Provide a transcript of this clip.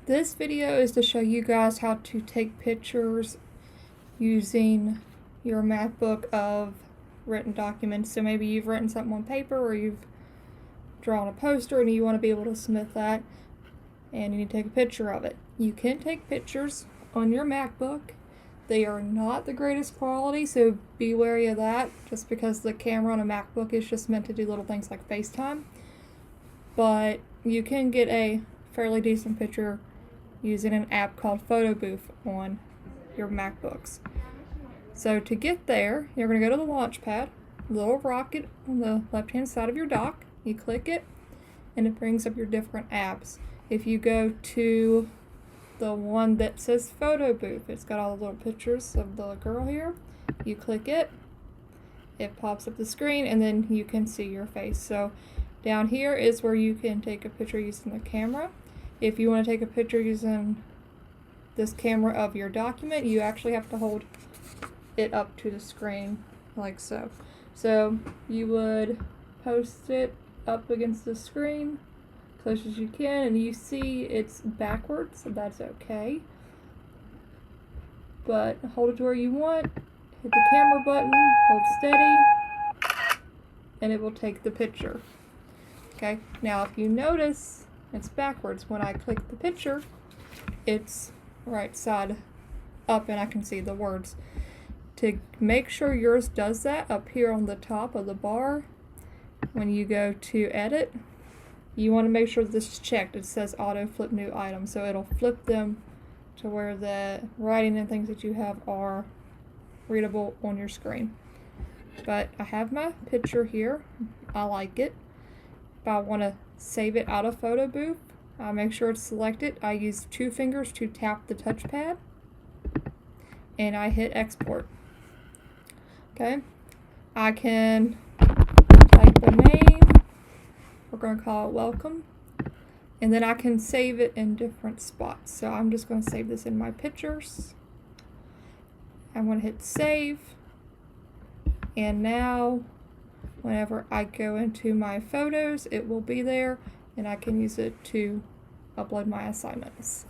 This video is to show you guys how to take pictures using your MacBook of written documents. So maybe you've written something on paper or you've drawn a poster and you want to be able to submit that and you need to take a picture of it. You can take pictures on your MacBook. They are not the greatest quality, so be wary of that, just because the camera on a MacBook is just meant to do little things like FaceTime. But you can get a fairly decent picture using an app called Photobooth on your MacBooks. So to get there, you're going to go to the launch pad, little rocket on the left hand side of your dock. You click it and it brings up your different apps. If you go to the one that says Photobooth, it's got all the little pictures of the girl here. You click it, it pops up the screen, and then you can see your face. So down here is where you can take a picture using the camera. If you want to take a picture using this camera of your document, you actually have to hold it up to the screen like so. So you would post it up against the screen close as you can, and you see it's backwards, so that's okay. But hold it to where you want, hit the camera button, hold steady, and it will take the picture. Okay, now if you notice, it's backwards. When I click the picture, it's right side up and I can see the words. To make sure yours does that, up here on the top of the bar, when you go to edit, you want to make sure this is checked. It says auto flip new item, so it'll flip them to where the writing and things that you have are readable on your screen. But I have my picture here. I like it. If I want to save it out of Photobooth, I make sure it's selected. I use 2 fingers to tap the touchpad, and I hit export. Okay, I can type a name. We're going to call it welcome, and then I can save it in different spots. So I'm just going to save this in my pictures. I'm going to hit save, and now whenever I go into my photos, it will be there, and I can use it to upload my assignments.